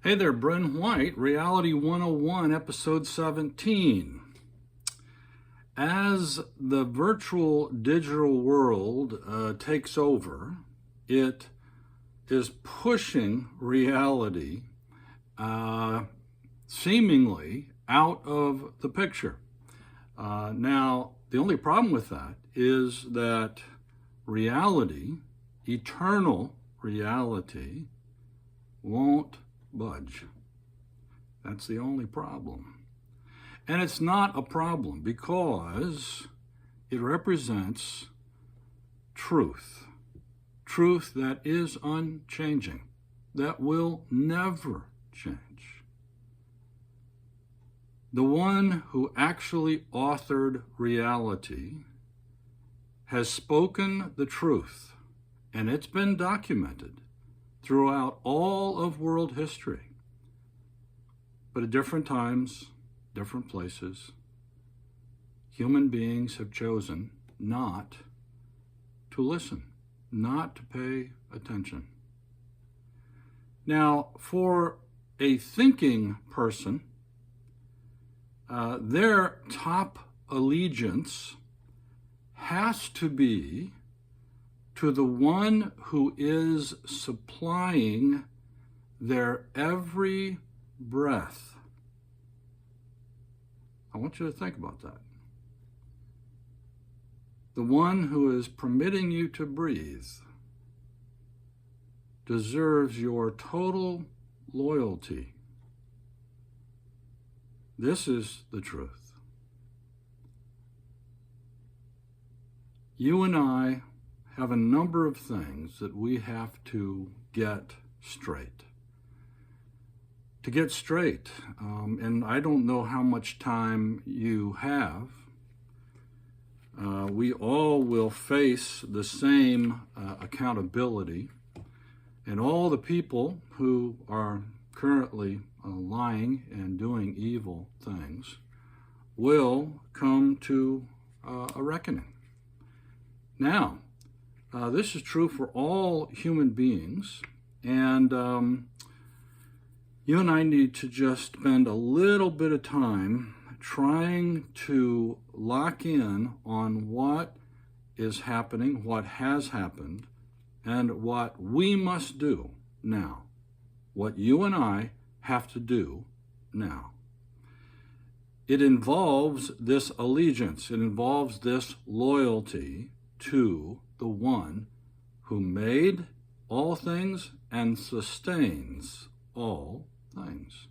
Hey there, Bren White, Reality 101, Episode 17. As the virtual digital world takes over, it is pushing reality seemingly out of the picture. Now, the only problem with that is that reality, eternal reality, won't budge. That's the only problem. And it's not a problem because it represents truth. Truth that is unchanging, that will never change. The one who actually authored reality has spoken the truth, and it's been documented throughout all of world history. But at different times, different places, human beings have chosen not to listen, not to pay attention. Now, for a thinking person, their top allegiance has to be to the one who is supplying their every breath. I want you to think about that. The one who is permitting you to breathe deserves your total loyalty. This is the truth. You and I have a number of things that we have to get straight. To get straight, and I don't know how much time you have, we all will face the same accountability, and all the people who are currently lying and doing evil things will come to a reckoning. Now, this is true for all human beings, and you and I need to just spend a little bit of time trying to lock in on what is happening, what has happened, and what we must do now, what you and I have to do now. It involves this allegiance, it involves this loyalty to the one who made all things and sustains all things.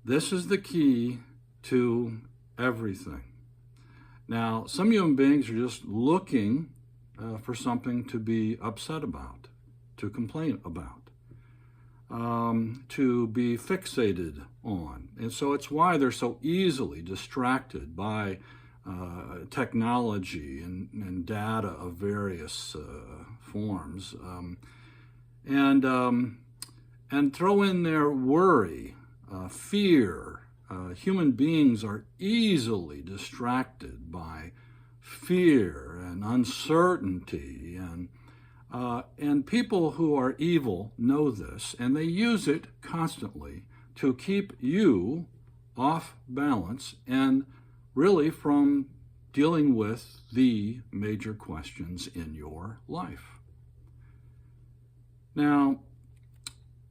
This is the key to everything. Now, some human beings are just looking for something to be upset about, to complain about, to be fixated on. And so it's why they're so easily distracted by technology and data of various forms, and throw in their worry, fear. Human beings are easily distracted by fear and uncertainty, and people who are evil know this, and they use it constantly to keep you off balance and really from dealing with the major questions in your life. Now,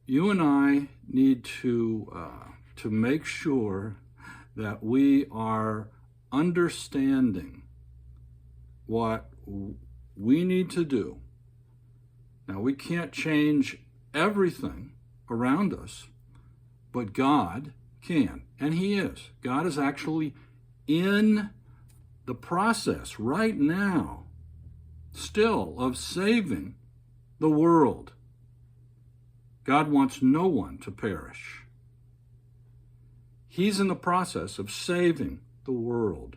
you and I need to make sure that we are understanding what we need to do. Now, we can't change everything around us, but God can, and He is. God is actually in the process right now, still, of saving the world. God wants no one to perish. He's in the process of saving the world,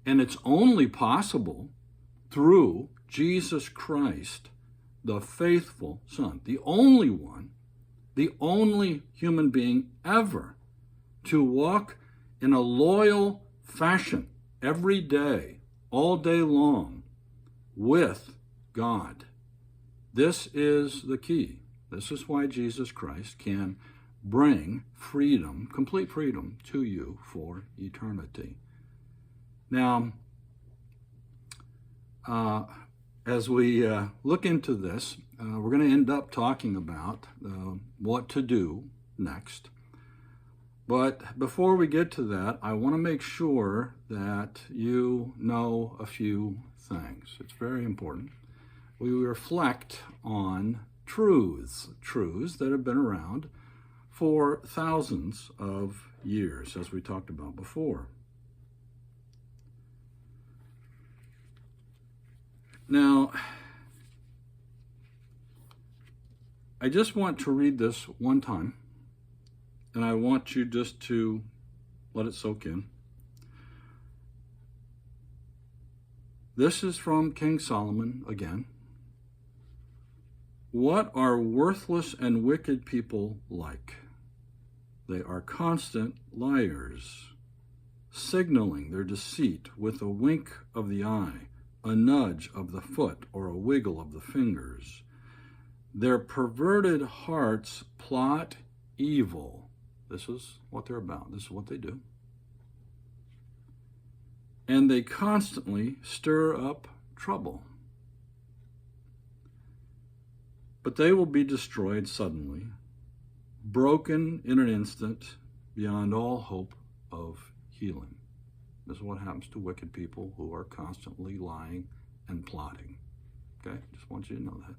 and it's only possible through Jesus Christ, the faithful Son, the only one, the only human being ever to walk in a loyal fashion every day, all day long, with God. This is the key. This is why Jesus Christ can bring freedom, complete freedom, to you for eternity. Now, as we look into this, we're going to end up talking about what to do next. But before we get to that, I want to make sure that you know a few things. It's very important. We reflect on truths that have been around for thousands of years, as we talked about before. Now, I just want to read this one time, and I want you just to let it soak in. This is from King Solomon again. What are worthless and wicked people like? They are constant liars, signaling their deceit with a wink of the eye, a nudge of the foot, or a wiggle of the fingers. Their perverted hearts plot evil. This is what they're about. This is what they do. And they constantly stir up trouble. But they will be destroyed suddenly, broken in an instant, beyond all hope of healing. This is what happens to wicked people who are constantly lying and plotting. Okay? Just want you to know that.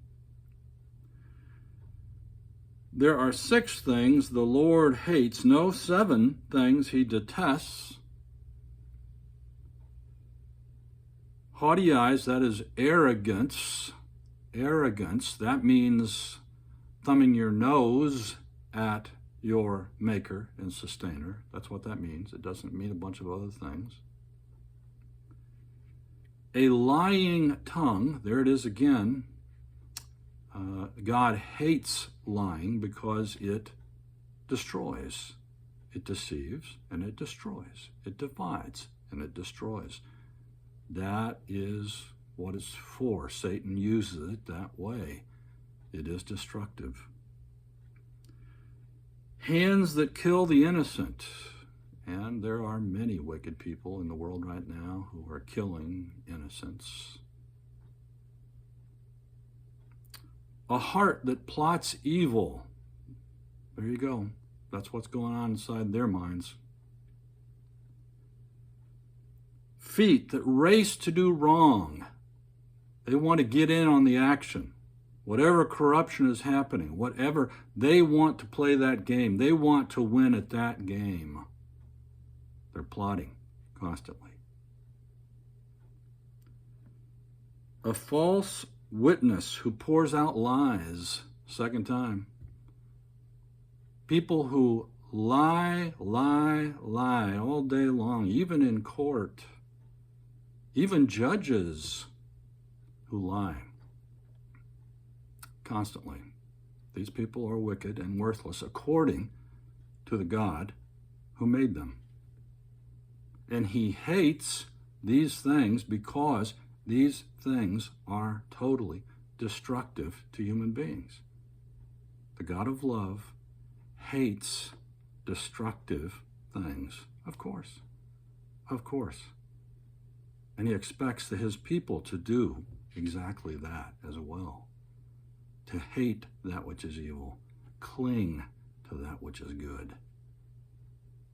There are 6 things the Lord hates, no 7 things he detests. Haughty eyes, that is arrogance. Arrogance, that means thumbing your nose at your maker and sustainer. That's what that means. It doesn't mean a bunch of other things. A lying tongue, there it is again. God hates lying because it destroys. It deceives and it destroys. It divides and it destroys. That is what it's for. Satan uses it that way. It is destructive. Hands that kill the innocent. And there are many wicked people in the world right now who are killing innocents. A heart that plots evil. There you go. That's what's going on inside their minds. Feet that race to do wrong. They want to get in on the action. Whatever corruption is happening, whatever, they want to play that game. They want to win at that game. They're plotting constantly. A false witness who pours out lies. Second time. People who lie all day long, even in court. Even judges who lie constantly. These people are wicked and worthless according to the God who made them. And he hates these things because these things are totally destructive to human beings. The God of love hates destructive things, of course. Of course. And he expects his people to do exactly that as well. To hate that which is evil. Cling to that which is good.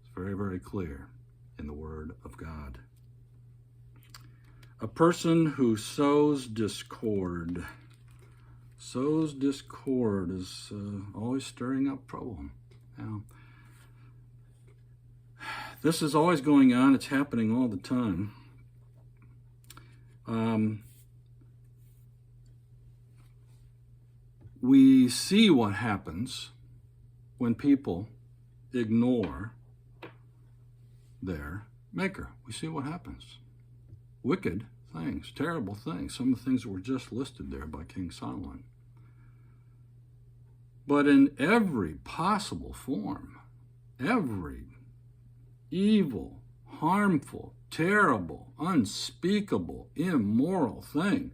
It's very, very clear in the Word of God. A person who sows discord. Sows discord is always stirring up trouble. Now, this is always going on. It's happening all the time. We see what happens when people ignore their maker. We see what happens. Wicked things, terrible things. Some of the things that were just listed there by King Solomon. But in every possible form, every evil, harmful, terrible, unspeakable, immoral thing,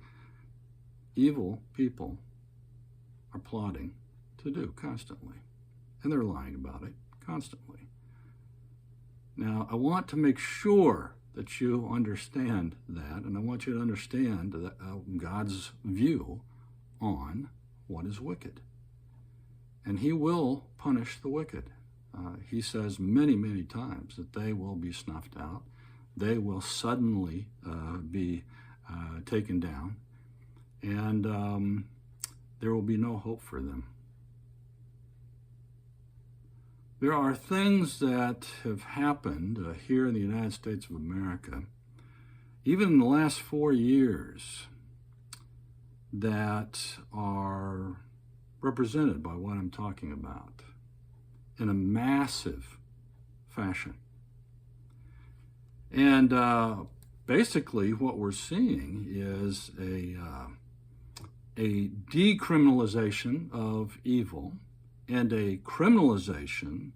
evil people are plotting to to do constantly. And they're lying about it constantly. Now, I want to make sure that you understand that, and I want you to understand that, God's view on what is wicked. And he will punish the wicked. He says many, many times that they will be snuffed out. They will suddenly be taken down, and there will be no hope for them. There are things that have happened here in the United States of America, even in the last 4 years, that are represented by what I'm talking about in a massive fashion. And basically what we're seeing is a decriminalization of evil and a criminalization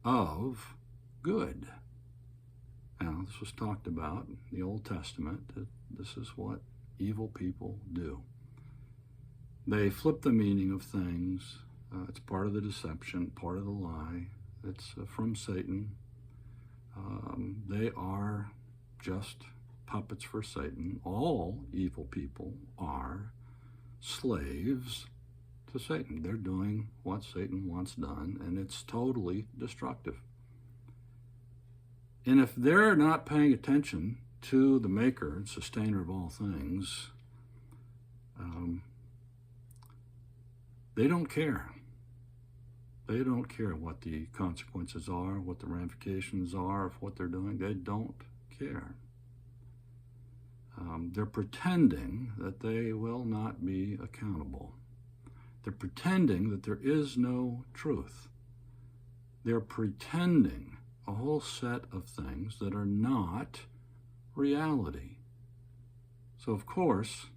of good. Now, this was talked about in the Old Testament, that this is what evil people do. They flip the meaning of things. It's part of the deception, part of the lie. It's from Satan. They are just puppets for Satan. All evil people are slaves to Satan. They're doing what Satan wants done, and it's totally destructive. And if they're not paying attention to the maker and sustainer of all things, they don't care. They don't care what the consequences are, what the ramifications are of what they're doing. They don't care. They're pretending that they will not be accountable. They're pretending that there is no truth. They're pretending a whole set of things that are not reality. So, of course,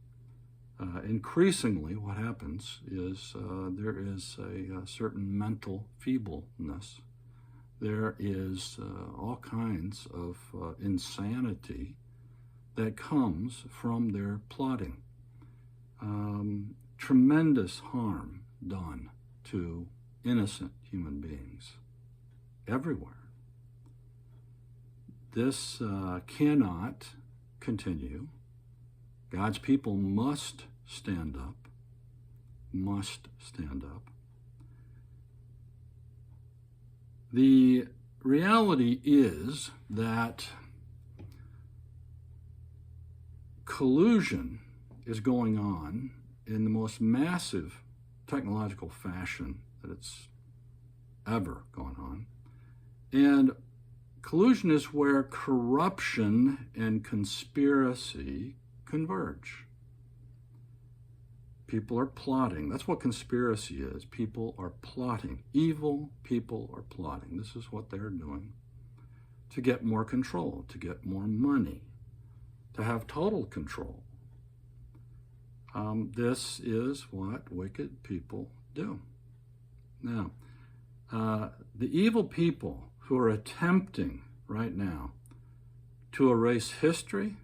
increasingly what happens is there is a certain mental feebleness. There is all kinds of insanity that comes from their plotting. Tremendous harm done to innocent human beings everywhere. This cannot continue. God's people must stand up, must stand up. The reality is that collusion is going on in the most massive technological fashion that it's ever gone on. And collusion is where corruption and conspiracy converge. People are plotting. That's what conspiracy is. People are plotting. Evil people are plotting. This is what they're doing to get more control, to get more money, to have total control. This is what wicked people do. Now, the evil people who are attempting right now to erase history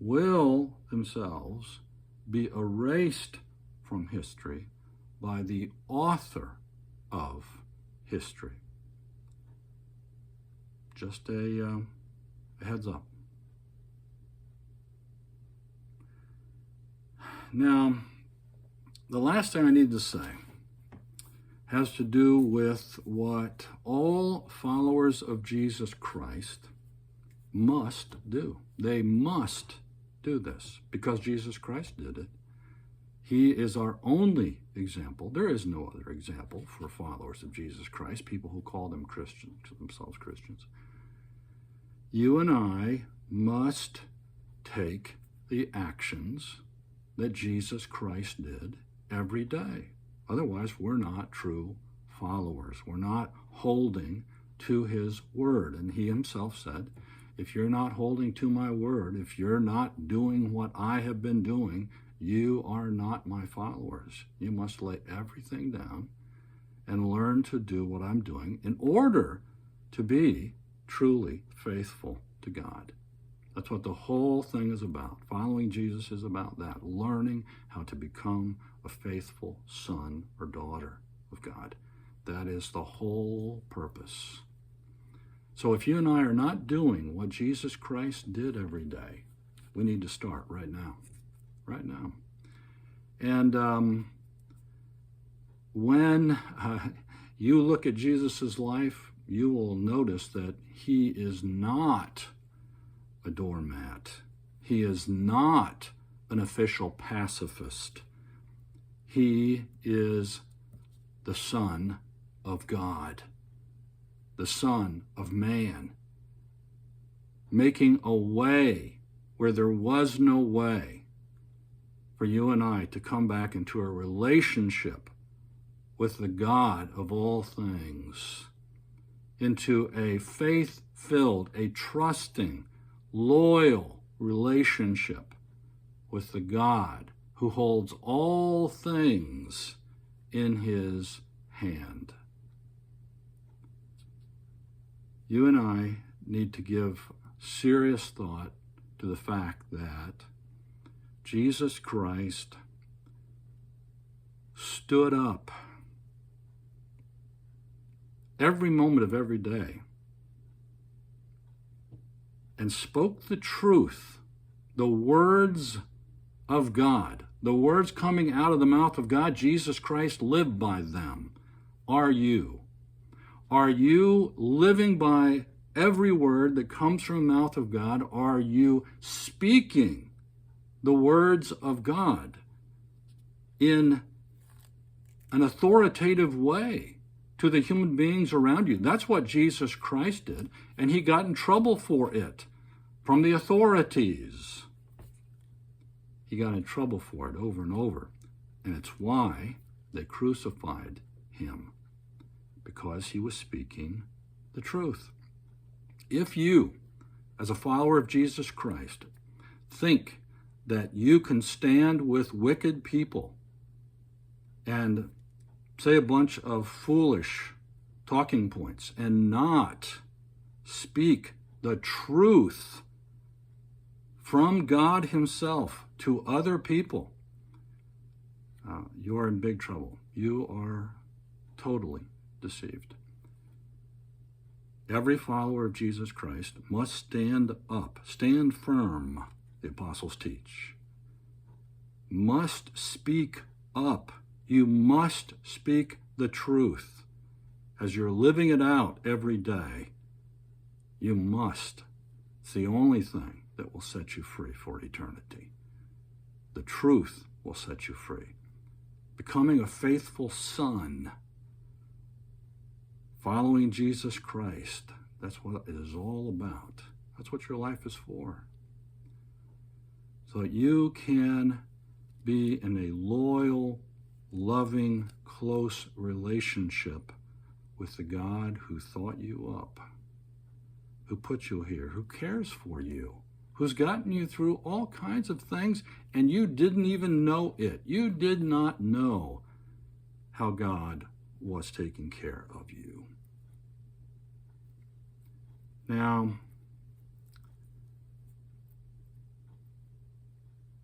will themselves be erased from history by the author of history. Just a heads up. Now, the last thing I need to say has to do with what all followers of Jesus Christ must do. They must do this because Jesus Christ did it. He is our only example. There is no other example for followers of Jesus Christ, people who call themselves Christians. You and I must take the actions that Jesus Christ did every day. Otherwise, we're not true followers. We're not holding to his word. And he himself said, if you're not holding to my word, if you're not doing what I have been doing, you are not my followers. You must lay everything down and learn to do what I'm doing in order to be truly faithful to God. That's what the whole thing is about. Following Jesus is about that, learning how to become a faithful son or daughter of God. That is the whole purpose. So if you and I are not doing what Jesus Christ did every day, we need to start right now. Right now. And when you look at Jesus' life, you will notice that he is not a doormat. He is not an official pacifist. He is the Son of God, the Son of man, making a way where there was no way for you and I to come back into a relationship with the God of all things, into a faith-filled, a trusting, loyal relationship with the God who holds all things in his hand. You and I need to give serious thought to the fact that Jesus Christ stood up every moment of every day and spoke the truth, the words of God, the words coming out of the mouth of God. Jesus Christ lived by them. Are you? Are you living by every word that comes from the mouth of God? Are you speaking the words of God in an authoritative way to the human beings around you? That's what Jesus Christ did, and he got in trouble for it from the authorities. He got in trouble for it over and over, and it's why they crucified him, because he was speaking the truth. If you, as a follower of Jesus Christ, think that you can stand with wicked people and say a bunch of foolish talking points and not speak the truth from God himself to other people, you're in big trouble. You are totally deceived. Every follower of Jesus Christ must stand up, stand firm, the apostles teach. Must speak up. You must speak the truth. As you're living it out every day, you must. It's the only thing that will set you free for eternity. The truth will set you free. Becoming a faithful son, following Jesus Christ, that's what it is all about. That's what your life is for. So that you can be in a loyal, loving, close relationship with the God who thought you up, who put you here, who cares for you, who's gotten you through all kinds of things, and you didn't even know it. You did not know how God was taking care of you. Now,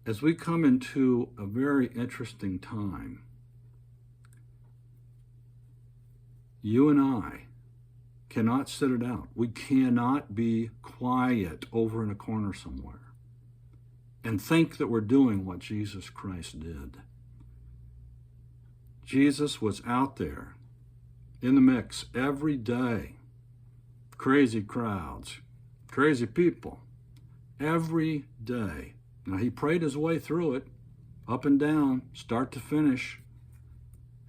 as we come into a very interesting time, you and I cannot sit it out. We cannot be quiet over in a corner somewhere and think that we're doing what Jesus Christ did. Jesus was out there in the mix every day. Crazy crowds, crazy people, every day. Now, he prayed his way through it, up and down, start to finish.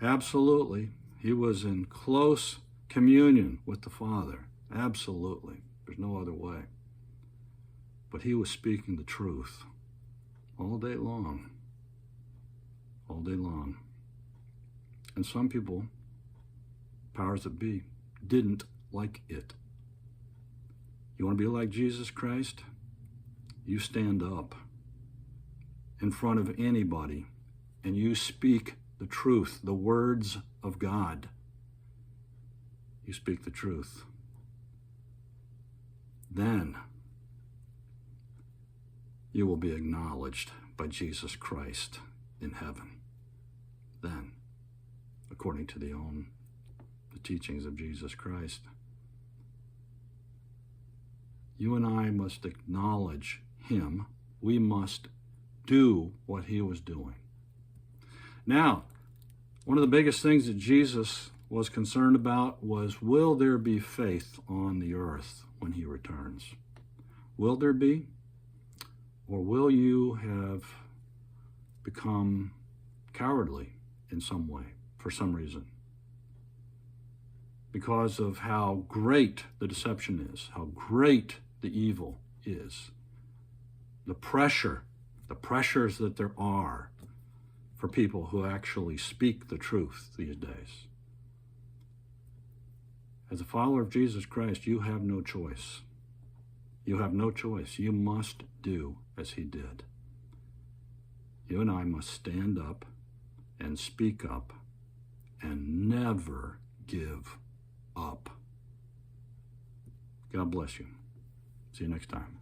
Absolutely. He was in close communion with the Father. Absolutely. There's no other way. But he was speaking the truth all day long. All day long. And some people, powers that be, didn't like it. You want to be like Jesus Christ? You stand up in front of anybody and you speak the truth, the words of God. You speak the truth. Then you will be acknowledged by Jesus Christ in heaven. Then, according to the teachings of Jesus Christ, you and I must acknowledge him. We must do what he was doing. Now, one of the biggest things that Jesus was concerned about was, will there be faith on the earth when he returns? Will there be? Or will you have become cowardly in some way, for some reason? Because of how great the deception is, how great the evil is, the pressures that there are for people who actually speak the truth these days. As a follower of Jesus Christ, you have no choice. You have no choice. You must do as he did. You and I must stand up and speak up and never give up. God bless you. See you next time.